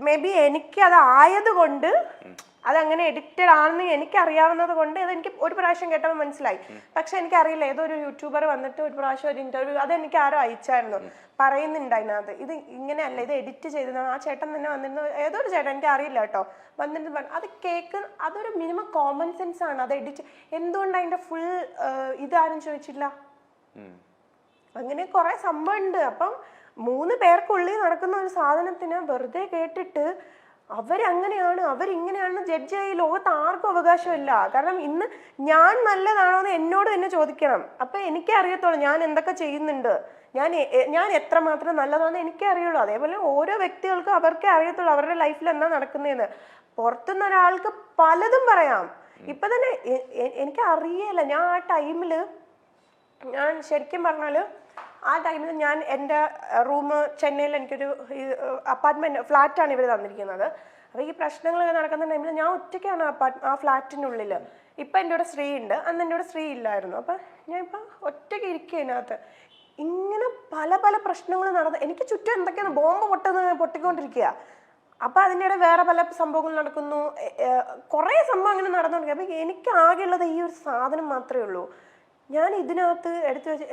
May be എനിക്ക് അത് ആയതുകൊണ്ട് അതങ്ങനെ എഡിറ്റഡ് ആണെന്ന് എനിക്കറിയാവുന്നത് കൊണ്ട് അതെനിക്ക് ഒരു പ്രാവശ്യം കേട്ടപ്പോൾ മനസ്സിലായി. പക്ഷെ എനിക്കറിയില്ല, ഏതൊരു യൂട്യൂബർ വന്നിട്ട് ഒരു പ്രാവശ്യം ഒരു ഇന്റർവ്യൂ അതെനിക്ക് ആരോ അയച്ചായിരുന്നു, പറയുന്നുണ്ട് അതിനകത്ത് ഇത് ഇങ്ങനെയല്ല, ഇത് എഡിറ്റ് ചെയ്തതാണ്. ആ ചേട്ടൻ തന്നെ വന്നിരുന്നു, ഏതൊരു ചേട്ടൻ എനിക്ക് അറിയില്ല കേട്ടോ, വന്നിട്ട് അത് കേക്ക് അതൊരു മിനിമം കോമൺ സെൻസ് ആണ്. അത് എഡിറ്റ് എന്തുകൊണ്ട് അതിന്റെ ഫുൾ ഇതാരും ചോദിച്ചില്ല. അങ്ങനെ കുറെ സംഭവം ഉണ്ട്. അപ്പം 3 പേർക്കുള്ളിൽ നടക്കുന്ന ഒരു സാധനത്തിന് വെറുതെ കേട്ടിട്ട് അവരങ്ങനെയാണ് അവരിങ്ങനെയാണെന്ന് ജഡ്ജ് ചെയ്യാൻ ഈ ലോകത്ത് ആർക്കും അവകാശമില്ല. കാരണം ഇന്ന് ഞാൻ നല്ലതാണോ എന്ന് എന്നോട് തന്നെ ചോദിക്കണം. അപ്പൊ എനിക്കേ അറിയത്തുള്ളൂ ഞാൻ എന്തൊക്കെ ചെയ്യുന്നുണ്ട്, ഞാൻ എത്രമാത്രം നല്ലതാണെന്ന് എനിക്കേ അറിയുള്ളൂ. അതേപോലെ ഓരോ വ്യക്തികൾക്കും അവർക്കേ അറിയത്തുള്ളൂ അവരുടെ ലൈഫിൽ എന്താ നടക്കുന്നതെന്ന്. പുറത്തുനിന്ന് ഒരാൾക്ക് പലതും പറയാം. ഇപ്പൊ തന്നെ എനിക്ക് അറിയില്ല. ഞാൻ ആ ടൈമില് ഞാൻ ശരിക്കും പറഞ്ഞാല് ആ ടൈമിൽ ഞാൻ എൻ്റെ റൂം ചെന്നൈയിൽ എനിക്കൊരു അപ്പാർട്ട്മെന്റ് ഫ്ലാറ്റാണ് ഇവർ തന്നിരിക്കുന്നത്. അപ്പോൾ ഈ പ്രശ്നങ്ങളൊക്കെ നടക്കുന്ന ടൈമിൽ ഞാൻ ഒറ്റയ്ക്കാണ് ആ ഫ്ലാറ്റിനുള്ളിൽ. ഇപ്പം എൻ്റെ കൂടെ ശ്രീ ഉണ്ട്, അന്ന് എൻ്റെ കൂടെ ശ്രീ ഇല്ലായിരുന്നു. അപ്പം ഞാൻ ഇപ്പം ഒറ്റയ്ക്ക് ഇരിക്കുക അതിനകത്ത്. ഇങ്ങനെ പല പല പ്രശ്നങ്ങൾ നടന്നു. എനിക്ക് ചുറ്റും എന്തൊക്കെയാണ് ബോംബ് പൊട്ടിക്കൊണ്ടിരിക്കുക. അപ്പം അതിനിടെ വേറെ പല സംഭവങ്ങൾ നടക്കുന്നു, കുറേ സംഭവം അങ്ങനെ നടന്നുകൊണ്ടിരിക്കുക. അപ്പം എനിക്ക് ആകെയുള്ളത് ഈ ഒരു സാധനം മാത്രമേ ഉള്ളൂ. ഞാൻ ഇതിനകത്ത് എടുത്തു വെച്ച്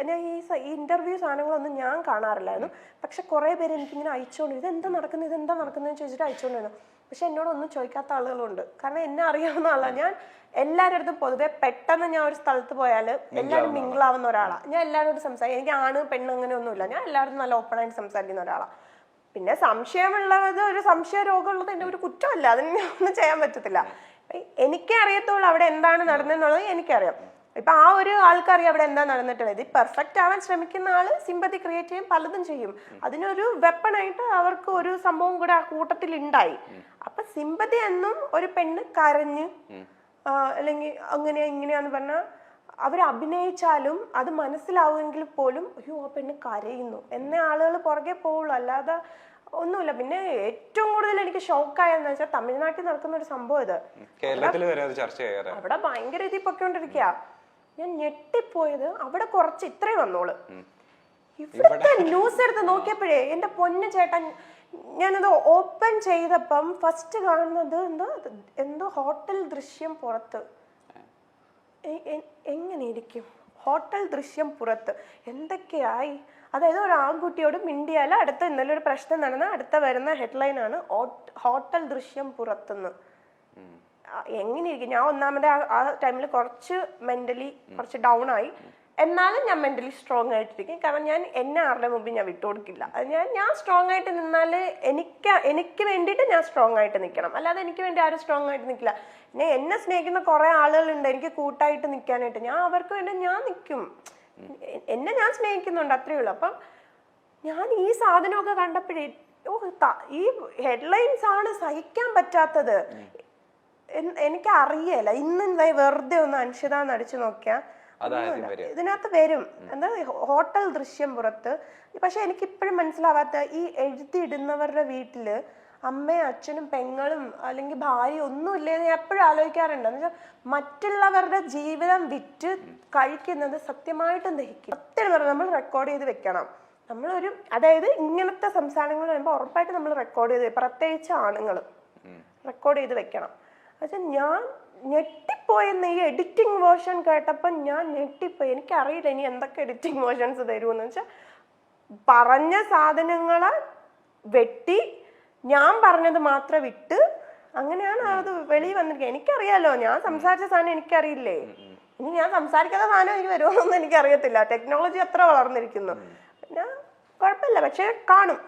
ഈ ഇന്റർവ്യൂ സാധനങ്ങളൊന്നും ഞാൻ കാണാറില്ലായിരുന്നു. പക്ഷെ കുറേ പേര് എനിക്കിങ്ങനെ അയച്ചുകൊണ്ട് ഇതെന്താ നടക്കുന്നതെന്ന് ചോദിച്ചിട്ട് അയച്ചുകൊണ്ടിരുന്നു. പക്ഷെ എന്നോടൊന്നും ചോദിക്കാത്ത ആളുകളുണ്ട്. കാരണം എന്നെ അറിയാവുന്ന ആളാണ് ഞാൻ. എല്ലാവരുടെ അടുത്തും പൊതുവെ പെട്ടെന്ന് ഞാൻ ഒരു സ്ഥലത്ത് പോയാൽ എല്ലാവരും മിങ്കിളാവുന്ന ഒരാളാണ് ഞാൻ. എല്ലാവരോടും സംസാരിക്കും. എനിക്ക് ആണ് പെണ്ണ് അങ്ങനെ ഒന്നുമില്ല. ഞാൻ എല്ലാവരും നല്ല ഓപ്പണായിട്ട് സംസാരിക്കുന്ന ഒരാളാണ്. പിന്നെ സംശയമുള്ളത് ഒരു സംശയ രോഗമുള്ളത് എൻ്റെ ഒരു കുറ്റമല്ല, അതിന് ഒന്നും ചെയ്യാൻ പറ്റത്തില്ല. എനിക്കേ അറിയത്തുള്ളൂ അവിടെ എന്താണ് നടന്നതെന്നുള്ളത് എനിക്കറിയാം. ഇപ്പൊ ആ ഒരു ആൾക്കറിയാം അവിടെ എന്താ നടന്നിട്ടുള്ളത്. ഇത് പെർഫെക്റ്റ് ആവാൻ ശ്രമിക്കുന്ന ആള് സിമ്പതി ക്രിയേറ്റ് ചെയ്യും, പലതും ചെയ്യും. അതിനൊരു വെപ്പണായിട്ട് അവർക്ക് ഒരു സംഭവം കൂടെ ആ കൂട്ടത്തിൽ ഉണ്ടായി. അപ്പൊ സിമ്പതി എന്നും ഒരു പെണ്ണ് കരഞ്ഞ് അല്ലെങ്കിൽ അങ്ങനെ ഇങ്ങനെയാന്ന് പറഞ്ഞാൽ അവർ അഭിനയിച്ചാലും അത് മനസ്സിലാവുമെങ്കിൽ പോലും അയ്യോ ആ പെണ്ണ് കരയുന്നു എന്ന ആളുകൾ പുറകെ പോവുള്ളൂ, അല്ലാതെ ഒന്നുമില്ല. പിന്നെ ഏറ്റവും കൂടുതൽ എനിക്ക് ഷോക്കായെന്ന് വെച്ചാൽ തമിഴ്നാട്ടിൽ നടക്കുന്ന ഒരു സംഭവം ഇത്. അവിടെ ഭയങ്കര രീതിയിൽ പൊയ്ക്കൊണ്ടിരിക്കുക. ഞാൻ ഞെട്ടിപ്പോയത് അവിടെ കുറച്ച് ഇത്രേ വന്നോള്. ഇവിടുത്തെ ന്യൂസ് എടുത്ത് നോക്കിയപ്പോഴേ എന്റെ പൊന്നു ചേട്ടൻ, ഞാനത് ഓപ്പൺ ചെയ്തപ്പം ഫസ്റ്റ് കാണുന്നത് എന്തോ ഹോട്ടൽ ദൃശ്യം പുറത്ത്. എങ്ങനെ ഇരിക്കും ഹോട്ടൽ ദൃശ്യം പുറത്ത്? എന്തൊക്കെയായി? അതായത് ഒരു ആൺകുട്ടിയോട് മിണ്ടിയാൽ അടുത്ത ഇന്നലെ ഒരു പ്രശ്നം നടന്ന അടുത്ത വരുന്ന ഹെഡ്ലൈനാണ് ഹോട്ടൽ ദൃശ്യം പുറത്തുനിന്ന്. എങ്ങനെ ഇരിക്കും? ഞാൻ ഒന്നാമത് ആ ടൈമിൽ കുറച്ച് മെന്റലി കുറച്ച് ഡൗൺ ആയി. എന്നാലും ഞാൻ മെന്റലി സ്ട്രോങ് ആയിട്ടിരിക്കും. കാരണം ഞാൻ എന്നെ ആരുടെ മുമ്പിൽ ഞാൻ വിട്ടുകൊടുക്കില്ല. ഞാൻ സ്ട്രോങ് ആയിട്ട് നിന്നാൽ എനിക്ക് വേണ്ടിയിട്ട് ഞാൻ സ്ട്രോങ് ആയിട്ട് നിൽക്കണം, അല്ലാതെ എനിക്ക് വേണ്ടി ആരും സ്ട്രോങ് ആയിട്ട് നിൽക്കില്ല. പിന്നെ എന്നെ സ്നേഹിക്കുന്ന കുറെ ആളുകളുണ്ട് എനിക്ക് കൂട്ടായിട്ട് നിൽക്കാനായിട്ട്. ഞാൻ അവർക്ക് വേണ്ടി ഞാൻ നിൽക്കും. എന്നെ ഞാൻ സ്നേഹിക്കുന്നുണ്ട്, അത്രയേ ഉള്ളൂ. അപ്പം ഞാൻ ഈ സാധനമൊക്കെ കണ്ടപ്പോഴേ ഈ ഹെഡ്ലൈൻസ് ആണ് സഹിക്കാൻ പറ്റാത്തത്. എനിക്കറിയല. ഇന്ന് വെറുതെ ഒന്ന് അൻഷിത നടിച്ചു നോക്കിയാൽ ഇതിനകത്ത് വരും എന്താ ഹോട്ടൽ ദൃശ്യം പുറത്ത്. പക്ഷെ എനിക്കിപ്പോഴും മനസ്സിലാവാത്ത ഈ എഴുതിയിടുന്നവരുടെ വീട്ടില് അമ്മയും അച്ഛനും പെങ്ങളും അല്ലെങ്കിൽ ഭാര്യ ഒന്നും ഇല്ലെന്ന് ഞാൻ എപ്പോഴും ആലോചിക്കാറുണ്ട്. എന്ന് വെച്ചാൽ മറ്റുള്ളവരുടെ ജീവിതം വിറ്റ് കഴിക്കുന്നത് സത്യമായിട്ടും ദഹിക്കും. സത്യം പറഞ്ഞാൽ നമ്മൾ റെക്കോർഡ് ചെയ്ത് വെക്കണം. നമ്മളൊരു അതായത് ഇങ്ങനത്തെ സംസാരങ്ങൾ വരുമ്പോൾ ഉറപ്പായിട്ട് നമ്മൾ റെക്കോർഡ് ചെയ്ത്, പ്രത്യേകിച്ച് ആണുങ്ങൾ റെക്കോർഡ് ചെയ്ത് വെക്കണം. പക്ഷെ ഞാൻ ഞെട്ടിപ്പോയെന്ന് ഈ എഡിറ്റിംഗ് വേർഷൻ കേട്ടപ്പോൾ ഞാൻ ഞെട്ടിപ്പോയി. എനിക്കറിയില്ല ഇനി എന്തൊക്കെ എഡിറ്റിംഗ് വേർഷൻസ് തരുമെന്ന് വെച്ചാൽ പറഞ്ഞ സാധനങ്ങളെ വെട്ടി ഞാൻ പറഞ്ഞത് മാത്രം വിട്ട് അങ്ങനെയാണ് അത് വെളിയിൽ വന്നിരിക്കുക. എനിക്കറിയാലോ ഞാൻ സംസാരിച്ച സാധനം എനിക്കറിയില്ലേ, ഇനി ഞാൻ സംസാരിക്കാത്ത സാധനം എനിക്ക് വരുമോന്നൊന്നും എനിക്കറിയത്തില്ല. ടെക്നോളജി അത്ര വളർന്നിരിക്കുന്നു. പിന്നെ കുഴപ്പമില്ല, പക്ഷെ കാണും.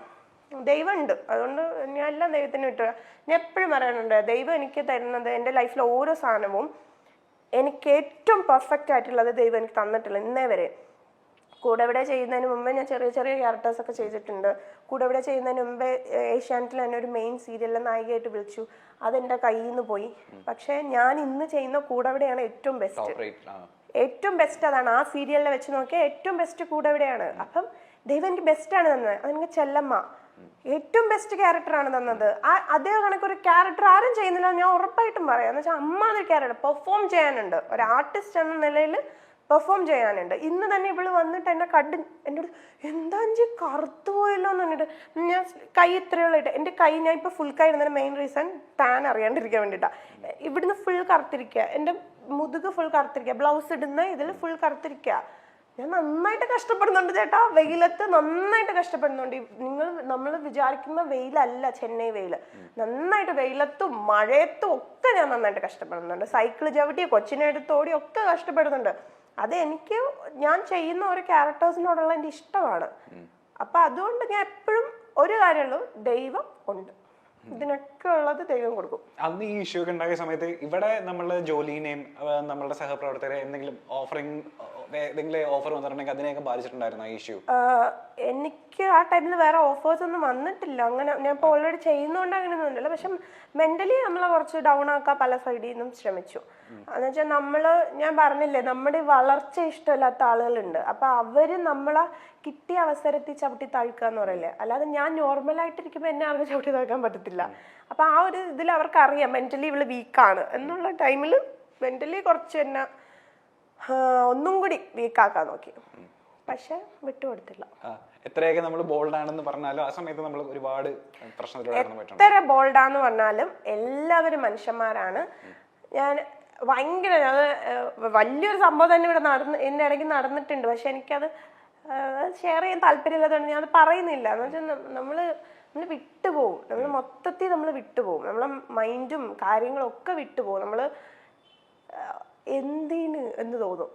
ദൈവമുണ്ട്, അതുകൊണ്ട് ഞാൻ എല്ലാം ദൈവത്തിന് വിട്ടു. ഞാൻ എപ്പോഴും പറയാനുണ്ട്, ദൈവം എനിക്ക് തരുന്നത് എൻ്റെ ലൈഫിലെ ഓരോ സാധനവും എനിക്ക് ഏറ്റവും പെർഫെക്റ്റ് ആയിട്ടുള്ളത് ദൈവം എനിക്ക് തന്നിട്ടില്ല ഇന്നേ വരെ. കൂടെവിടെ ചെയ്യുന്നതിന് മുമ്പേ ഞാൻ ചെറിയ ചെറിയ ക്യാരക്ടേഴ്സൊക്കെ ചെയ്തിട്ടുണ്ട്. കൂടെവിടെ ചെയ്യുന്നതിന് മുമ്പേ ഏഷ്യാനെറ്റിൽ തന്നെ ഒരു മെയിൻ സീരിയലിലെ നായികയായിട്ട് വിളിച്ചു, അതെൻ്റെ കയ്യിൽ നിന്ന് പോയി. പക്ഷേ ഞാൻ ഇന്ന് ചെയ്യുന്ന കൂടെവിടെയാണ് ഏറ്റവും ബെസ്റ്റ് അതാണ്. ആ സീരിയലിനെ വെച്ച് നോക്കിയാൽ ഏറ്റവും ബെസ്റ്റ് കൂടെവിടെയാണ്. അപ്പം ദൈവം എനിക്ക് ബെസ്റ്റാണ് തന്നത്. അതെനിക്ക് ചെല്ലമ്മ ഏറ്റവും ബെസ്റ്റ് ക്യാരക്ടറാണ് തന്നത്. അതേ കണക്കൊരു ക്യാരക്ടർ ആരും ചെയ്യുന്നില്ല ഞാൻ ഉറപ്പായിട്ടും പറയാം. എന്ന് വെച്ചാൽ അമ്മ അതൊരു ക്യാരക്ടർ പെർഫോം ചെയ്യാനുണ്ട്. ഒരു ആർട്ടിസ്റ്റ് എന്ന നിലയിൽ പെർഫോം ചെയ്യാനുണ്ട്. ഇന്ന് തന്നെ ഇവള് വന്നിട്ട് എന്നെ കണ്ട് എൻ്റെ അടുത്ത് എന്താ അഞ്ച് കറുത്തു പോയല്ലോ എന്ന് പറഞ്ഞിട്ട്, ഞാൻ കൈ ഇത്രയുള്ള ഇട്ട് എൻ്റെ കൈ, ഞാൻ ഇപ്പോൾ ഫുൾ കൈ ഇടുന്നതിന് മെയിൻ റീസൺ താൻ അറിയാണ്ടിരിക്കാൻ വേണ്ടിയിട്ടാണ്. ഇവിടുന്ന് ഫുൾ കറുത്തിരിക്കുക, എൻ്റെ മുതുക് ഫുൾ കറുത്തിരിക്കുക, ബ്ലൗസ് ഇടുന്ന ഇതിൽ ഫുൾ കറുത്തിരിക്കുക. ഞാൻ നന്നായിട്ട് കഷ്ടപ്പെടുന്നുണ്ട് ചേട്ടാ, വെയിലത്ത് നന്നായിട്ട് കഷ്ടപ്പെടുന്നുണ്ട്. നമ്മൾ വിചാരിക്കുന്ന വെയിലല്ല ചെന്നൈ വെയിൽ. നന്നായിട്ട് വെയിലത്തും മഴയത്തും ഒക്കെ ഞാൻ നന്നായിട്ട് കഷ്ടപ്പെടുന്നുണ്ട്. സൈക്കിൾ ചവിട്ടി കൊച്ചിനെ എടുത്തോടി ഒക്കെ കഷ്ടപ്പെടുന്നുണ്ട്. അത് എനിക്ക് ഞാൻ ചെയ്യുന്ന ഓരോ ക്യാരക്ടേഴ്സിനോടുള്ള എൻ്റെ ഇഷ്ടമാണ്. അപ്പൊ അതുകൊണ്ട് ഞാൻ എപ്പോഴും ഒരു കാര്യമുള്ളൂ, ദൈവം ഉണ്ട്, ഇതിനൊക്കെ ഉള്ളത് ദൈവം കൊടുക്കും. അന്ന് ഈ ഇഷ്യൂ ഒക്കെ ഉണ്ടായ സമയത്ത് ഇവിടെ നമ്മളുടെ ജോലിനെയും നമ്മളുടെ സഹപ്രവർത്തകരെ എന്തെങ്കിലും ഓഫർ വന്നിട്ടുണ്ടെങ്കിൽ അതിനെയൊക്കെ ബാധിച്ചിട്ടുണ്ടായിരുന്നു ഈ ഇഷ്യൂ? എനിക്ക് ആ ടൈമിൽ വേറെ ഓഫേഴ്സ് ഒന്നും വന്നിട്ടില്ല. അങ്ങനെ ഞാൻ ഇപ്പോൾ ഓൾറെഡി ചെയ്യുന്നതുകൊണ്ട് അങ്ങനെയൊന്നും ഉണ്ടല്ലോ. പക്ഷെ മെന്റലി നമ്മളെ കുറച്ച് ഡൗൺ ആക്കാൻ പല സൈഡിൽ നിന്നും ശ്രമിച്ചു. എന്ന് വെച്ചാൽ ഞാൻ പറഞ്ഞില്ലേ, നമ്മുടെ വളർച്ച ഇഷ്ടമില്ലാത്ത ആളുകളുണ്ട്. അപ്പൊ അവര് നമ്മളെ കിട്ടിയ അവസരത്തിൽ ചവിട്ടി താഴ്ക്കുക എന്ന് പറയില്ലേ, അല്ലാതെ ഞാൻ നോർമലായിട്ടിരിക്കുമ്പോൾ എന്നെ അവർക്ക് ചവിട്ടി താഴ്ക്കാൻ പറ്റത്തില്ല. അപ്പൊ ആ ഒരു ഇതിൽ അവർക്ക് അറിയാം മെന്റലി ഇവള് വീക്കാണ് എന്നുള്ള ടൈമിൽ മെന്റലി കുറച്ച് എന്നെ ഒന്നും കൂടി വീക്കാക്കാൻ നോക്കി. പക്ഷെ വിട്ടുകൊടുത്തില്ല. എത്രയൊക്കെ നമ്മൾ ബോൾഡ് ആണെന്ന് പറഞ്ഞാലും ആ സമയത്ത് നമ്മൾ ഒരുപാട് എത്ര ബോൾഡാന്ന് പറഞ്ഞാലും എല്ലാവരും മനുഷ്യന്മാരാണ്. ഞാൻ ഭയങ്കര വലിയൊരു സംഭവം തന്നെ ഇവിടെ എൻ്റെ ഇടയ്ക്ക് നടന്നിട്ടുണ്ട്. പക്ഷെ എനിക്കത് ഷെയർ ചെയ്യാൻ താല്പര്യമില്ലാത്തതുകൊണ്ട് ഞാൻ അത് പറയുന്നില്ല. എന്ന് വെച്ചാൽ നമ്മൾ വിട്ടുപോകും, നമ്മൾ മൊത്തത്തിൽ നമ്മൾ വിട്ടുപോകും, നമ്മളെ മൈൻഡും കാര്യങ്ങളും ഒക്കെ വിട്ടുപോകും. നമ്മൾ എന്തിന് എന്ന് തോന്നും.